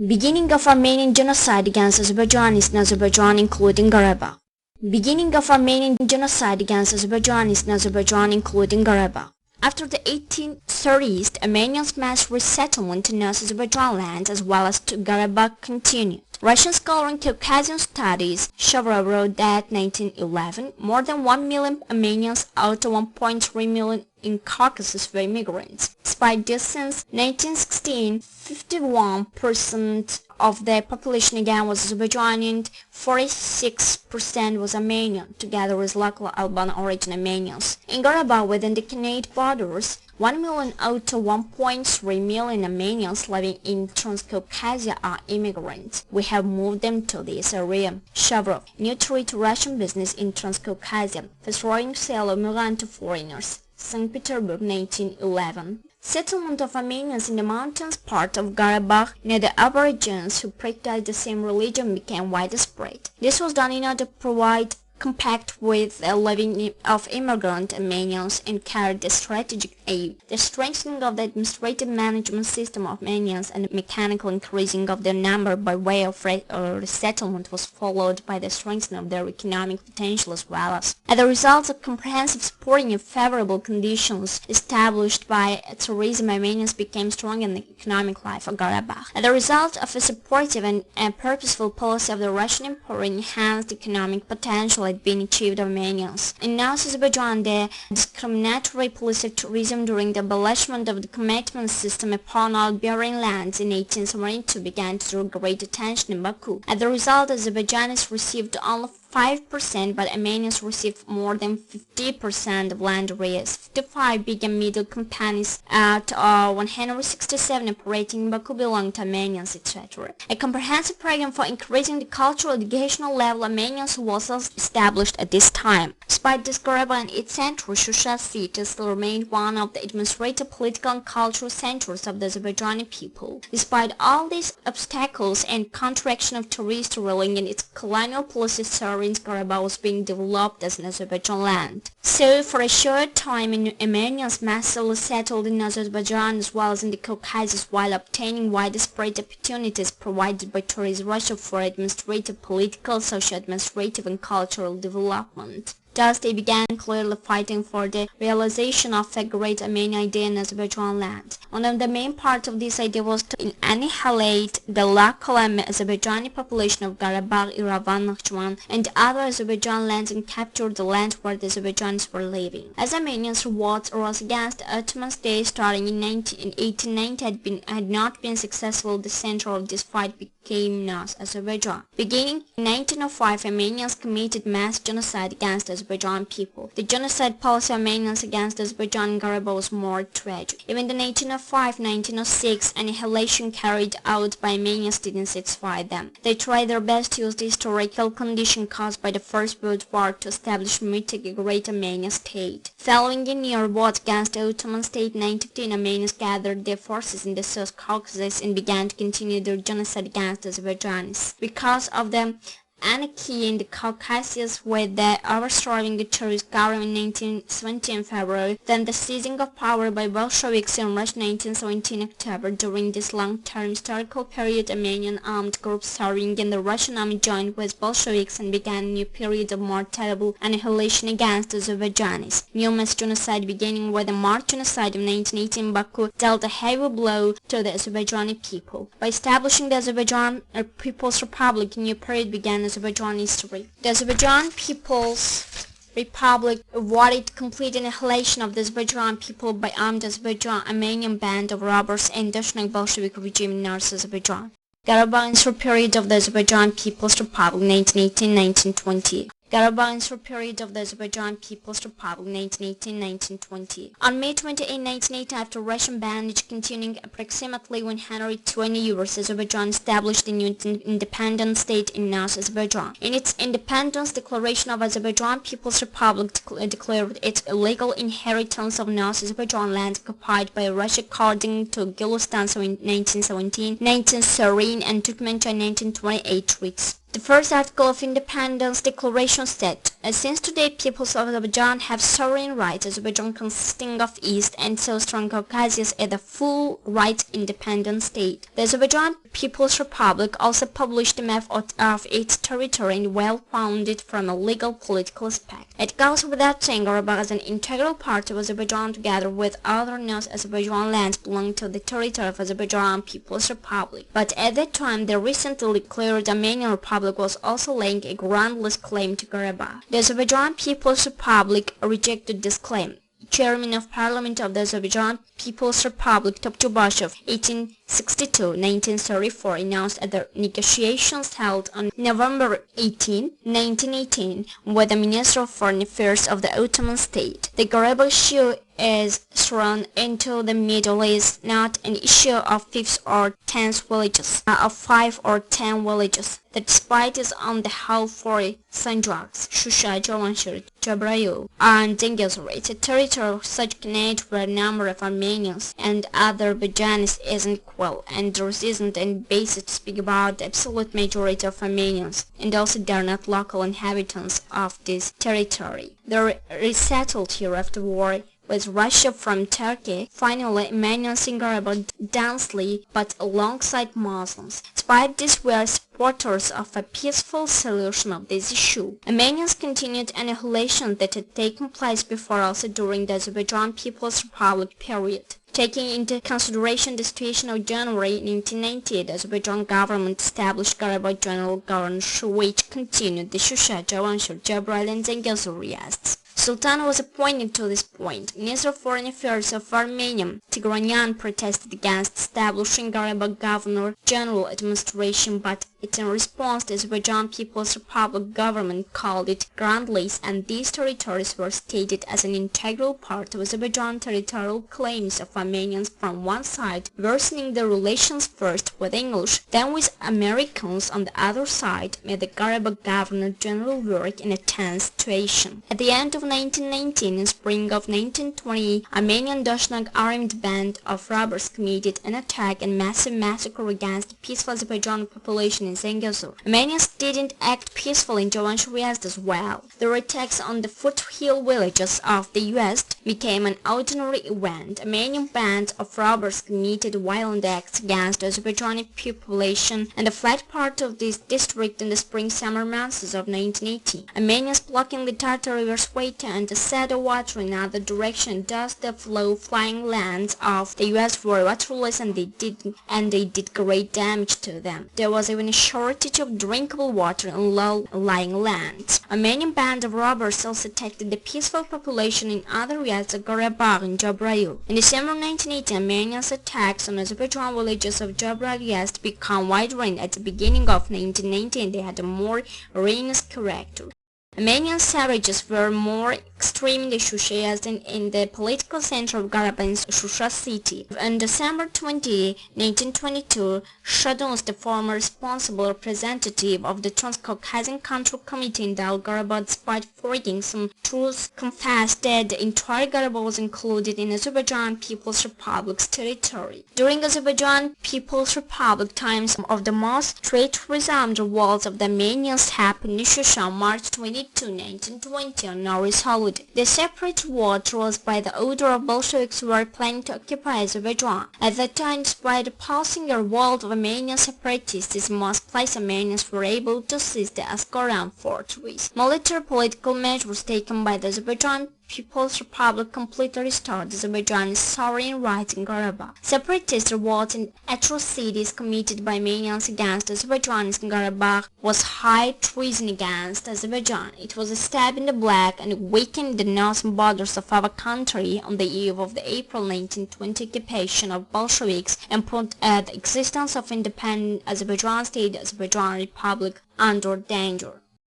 Beginning of Armenian genocide against Azerbaijanis in Azerbaijan, including Garabagh. Beginning of Armenian genocide against Azerbaijanis in Azerbaijan, including Garabagh. After the 1830s, the Armenians' mass resettlement in North Azerbaijan lands as well as to Garabagh continued. Russian scholar in Caucasian studies SUKUROV wrote that in 1911, more than 1 million Armenians out of 1.3 million in Caucasus were immigrants. Despite this, since 1916, 51% of the population again was Azerbaijani and 46% was Armenian, together with local Alban origin Armenians. In Garabagh, within the Khanate borders, 1 million out of 1.3 million Armenians living in Transcaucasia are immigrants. We have moved them to this area. SUKUROV, new to Russian business in Transcaucasia, destroying sale of migrant to foreigners. St. Petersburg, 1911. Settlement of Armenians in the mountains part of Garabagh near the Aborigines who practiced the same religion became widespread. This was done in order to provide compact with the living of immigrant Armenians and carried the strategic aim. The strengthening of the administrative management system of Armenians and the mechanical increasing of their number by way of resettlement was followed by the strengthening of their economic potential as well as the result of comprehensive supporting and favorable conditions established by tourism. Armenians became strong in the economic life of Garabagh. As a result of a supportive and purposeful policy of the Russian Emperor, enhanced economic potential had been achieved Armenians. In North Azerbaijan, the discriminatory policy of tourism during the abolishment of the commitment system upon all Burian lands in 1872 began to draw great attention in Baku. As a result, Azerbaijanis received only 5%, but Armenians received more than 50% of land areas. 55 big and middle companies out of 167 operating in Baku belonged to Armenians, etc. A comprehensive program for increasing the cultural educational level of Armenians was established at this time. Despite this, Garabagh and its central Shusha city still remained one of the administrative, political and cultural centers of the Azerbaijani people. Despite all these obstacles and counteraction of tourist ruling and its colonial policy, Garabagh was being developed as an Azerbaijan land. So, for a short time, Armenians massively settled in Azerbaijan as well as in the Caucasus while obtaining widespread opportunities provided by tourist Russia for administrative, political, socio-administrative and cultural development. Thus, they began clearly fighting for the realization of a great Armenian idea in Azerbaijan land. One of the main parts of this idea was to annihilate the local Azerbaijani population of Garabagh, Iravan, Nakhchivan, and other Azerbaijan lands and capture the land where the Azerbaijanis were living. As Armenians' revolts arose against the Ottoman state starting in 1890 had not been successful, the center of this fight became North Azerbaijan. Beginning in 1905, Armenians committed mass genocide against Azerbaijan people. The genocide policy of Armenians against Azerbaijan and Garabagh was more tragic. Even the 1905-1906 annihilation carried out by Armenians didn't satisfy them. They tried their best to use the historical condition caused by the First World War to establish a great Armenian state. Following a near revolt against the Ottoman state in 1915, Armenians gathered their forces in the South Caucasus and began to continue their genocide against the Azerbaijanis. Because of the anarchy in the Caucasus with the overthrowing the terrorist Karim in 1917 in February, then the seizing of power by Bolsheviks in Russia 1917 October. During this long-term historical period, Armenian armed groups serving in the Russian army joined with Bolsheviks and began a new period of more terrible annihilation against the Azerbaijanis. New mass genocide beginning with the March genocide of 1918 in Baku dealt a heavy blow to the Azerbaijani people. By establishing the Azerbaijan People's Republic, a new period began Azerbaijan history. The Azerbaijan People's Republic avoided complete annihilation of the Azerbaijan people by armed Armenian band of robbers and national Bolshevik regime in North Azerbaijan. Garabagh period of the Azerbaijan People's Republic 1918-1920. Garabagh period of the Azerbaijan People's Republic 1918-1920. On May 28, 1980, after Russian bondage continuing approximately 120 years, Azerbaijan established a new independent state in North Azerbaijan. In its independence declaration of Azerbaijan People's Republic declared its illegal inheritance of North Azerbaijan land occupied by Russia according to Gulistan in 1917, 1913 and Turkmenistan in 1928 treaties. The first article of Independence Declaration said, Since today peoples of Azerbaijan have sovereign rights, Azerbaijan consisting of East and Southern Caucasus is a full right independent state. The Azerbaijan People's Republic also published a map of its territory and well-founded from a legal political aspect. It goes without saying Garabagh is an integral part of Azerbaijan together with other North Azerbaijan lands belonging to the territory of Azerbaijan People's Republic. But at that time, the recently declared Armenian Republic was also laying a groundless claim to Garabagh. The Azerbaijan People's Republic rejected this claim. Chairman of Parliament of the Azerbaijan People's Republic, Topçubaşov, 1862-1934, announced at the negotiations held on November 18, 1918, with the Minister of Foreign Affairs of the Ottoman state. The Garabagh issue is thrown into the Middle East, not an issue of 5 or 10 villages, that despite is on the whole for Sanjaks, Shusha, Javanshir, Jabrayil, and Zengezur. It's a territory such connected where a number of Armenians and Azerbaijanis isn't equal, and there isn't any basis to speak about the absolute majority of Armenians, and also they are not local inhabitants of this territory. They were resettled here after the war with Russia from Turkey. Finally, Armenians in Garabagh densely but alongside Muslims. Despite this, we are supporters of a peaceful solution of this issue. Armenians continued annihilation that had taken place before also during the Azerbaijan People's Republic period. Taking into consideration the situation of January 1990, the Azerbaijan government established Garabagh General Governorship, which continued the Shusha, Javanshir, Jabrayil and Zengezur rests. Sultan was appointed to this point. Minister of Foreign Affairs of Armenia, Tigranyan, protested against establishing Garabagh Governor General administration, but in response the Azerbaijan People's Republic government called it Grand List, and these territories were stated as an integral part of Azerbaijan territorial claims of Armenians from one side, worsening the relations first with English, then with Americans on the other side, made the Garabagh Governor General work in a tense situation. At the end of 1919 and spring of 1920, Armenian Dashnag armed band of robbers committed an attack and massive massacre against the peaceful Azerbaijani population in Zengezur. Armenians didn't act peacefully in Javanshir as well. Their attacks on the foothill villages of the west became an ordinary event. Armenian band of robbers committed violent acts against the Azerbaijani population and the flat part of this district in the spring-summer months of 1980. Armenians blocking the Tartar River Swayta and the Sada water in other direction, thus the flying lands of the US were waterless and they did great damage to them. There was even a shortage of drinkable water in low-lying lands. Armenian band of robbers also attacked the peaceful population in other areas of Garabagh and Jabrayil. In December 1980, Armenians' attacks on Azerbaijan villages of Jabrayil became wider, and at the beginning of 1919 they had a more heinous character. Armenian savages were more extreme in the Shusha than in the political center of Garabagh's Shusha city. On December 20, 1922, Shadons, the former responsible representative of the Transcaucasian Control Committee in Garabagh, despite forging some truths, confessed that the entire Garabagh was included in Azerbaijan People's Republic's territory. During Azerbaijan People's Republic times of the most treacherism, the walls of the Armenians happened in Shusha March 22, 1920 on Norris holiday. The separate watch was by the order of Bolsheviks who were planning to occupy Azerbaijan. At that time, despite the passing revolt of Armenian separatists, in most places Armenians were able to seize the Asgaran fortress. Military political measures taken by the Azerbaijan People's Republic completely restored Azerbaijan's sovereign rights in Garabagh. Separatist revolts and atrocities committed by Armenians against Azerbaijanis in Garabagh was high treason against Azerbaijan. It was a stab in the black and weakened the northern borders of our country on the eve of the April 1920 occupation of Bolsheviks and put the existence of independent Azerbaijan state, Azerbaijan Republic, under danger.